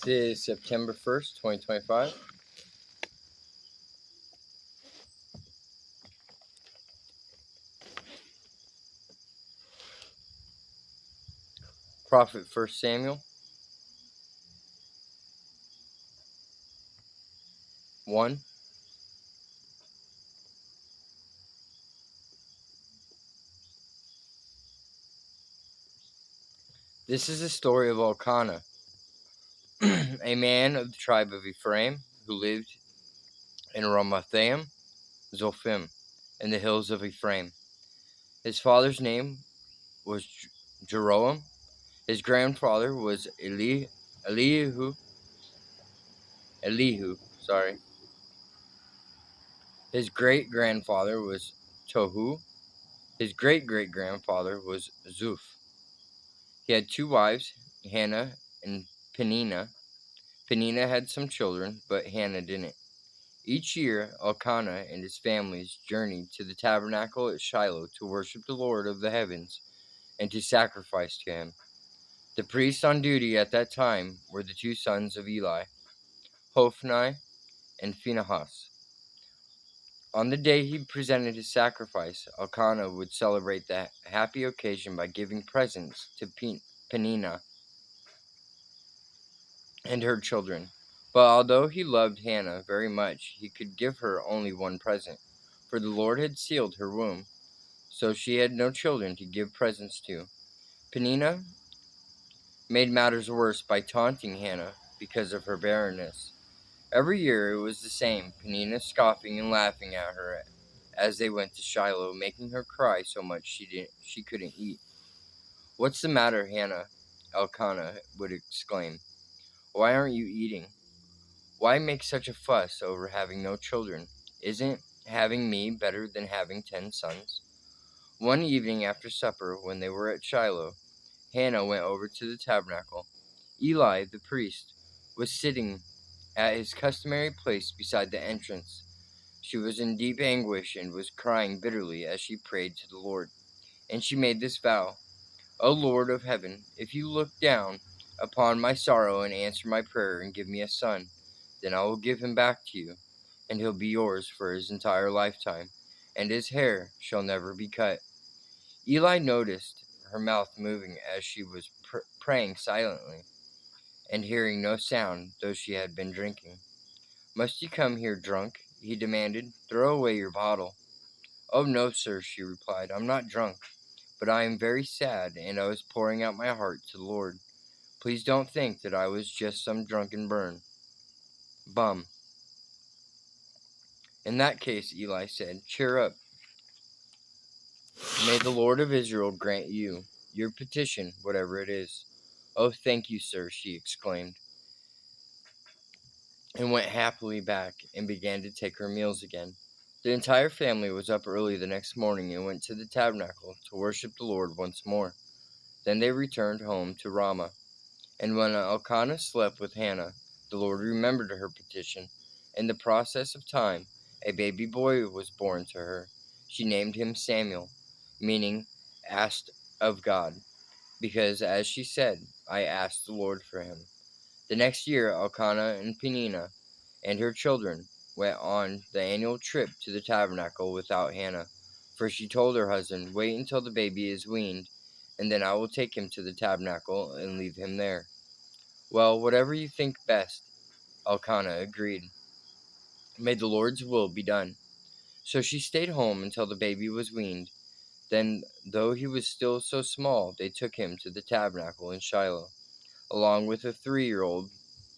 This is September 1st, 2025. Prophet 1 Samuel 1. This is the story of Elkanah, a man of the tribe of Ephraim who lived in Ramathaim Zophim in the hills of Ephraim. His father's name was Jeroam. His grandfather was Elihu. His great-grandfather was Tohu. His great-great-grandfather was Zuph. He had two wives, Hannah and Peninnah. Peninnah had some children, but Hannah didn't. Each year, Elkanah and his families journeyed to the tabernacle at Shiloh to worship the Lord of the heavens and to sacrifice to him. The priests on duty at that time were the two sons of Eli, Hophni and Phinehas. On the day he presented his sacrifice, Elkanah would celebrate the happy occasion by giving presents to Peninnah and her children. But although he loved Hannah very much, he could give her only one present, for the Lord had sealed her womb, so she had no children to give presents to. Peninnah made matters worse by taunting Hannah because of her barrenness. Every year it was the same, Peninnah scoffing and laughing at her as they went to Shiloh, making her cry so much she couldn't eat. "What's the matter, Hannah?" Elkanah would exclaim. "Why aren't you eating? Why make such a fuss over having no children? Isn't having me better than having 10 sons?" One evening after supper, when they were at Shiloh, Hannah went over to the tabernacle. Eli, the priest, was sitting at his customary place beside the entrance. She was in deep anguish and was crying bitterly as she prayed to the Lord. And she made this vow: "O Lord of heaven, if you look down upon my sorrow and answer my prayer and give me a son, then I will give him back to you, and he'll be yours for his entire lifetime, and his hair shall never be cut." Eli noticed her mouth moving as she was praying silently, and hearing no sound, though she had been drinking. "Must you come here drunk?" he demanded. "Throw away your bottle." "Oh, no, sir," she replied. "I'm not drunk, but I am very sad, and I was pouring out my heart to the Lord. Please don't think that I was just some drunken bum." "In that case," Eli said, "cheer up. May the Lord of Israel grant you your petition, whatever it is." "Oh, thank you, sir," she exclaimed, and went happily back and began to take her meals again. The entire family was up early the next morning and went to the tabernacle to worship the Lord once more. Then they returned home to Ramah. And when Elkanah slept with Hannah, the Lord remembered her petition. In the process of time, a baby boy was born to her. She named him Samuel, meaning asked of God, because, as she said, "I asked the Lord for him." The next year, Elkanah and Peninnah and her children went on the annual trip to the tabernacle without Hannah, for she told her husband, "Wait until the baby is weaned, and then I will take him to the tabernacle and leave him there." "Well, whatever you think best," Elkanah agreed. "May the Lord's will be done." So she stayed home until the baby was weaned. Then, though he was still so small, they took him to the tabernacle in Shiloh, along with a 3-year-old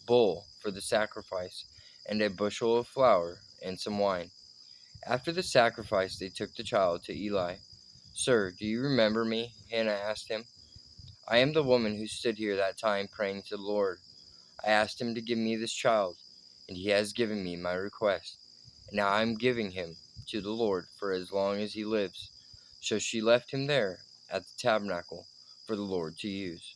bull for the sacrifice, and a bushel of flour and some wine. After the sacrifice, they took the child to Eli. "Sir, do you remember me?" Hannah asked him. "I am the woman who stood here that time praying to the Lord. I asked him to give me this child, and he has given me my request. And now I am giving him to the Lord for as long as he lives." So she left him there at the tabernacle for the Lord to use.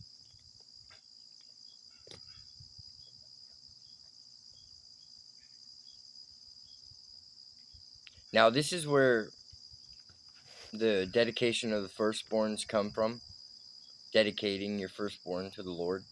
Now, this is where the dedication of the firstborns come from, dedicating your firstborn to the Lord.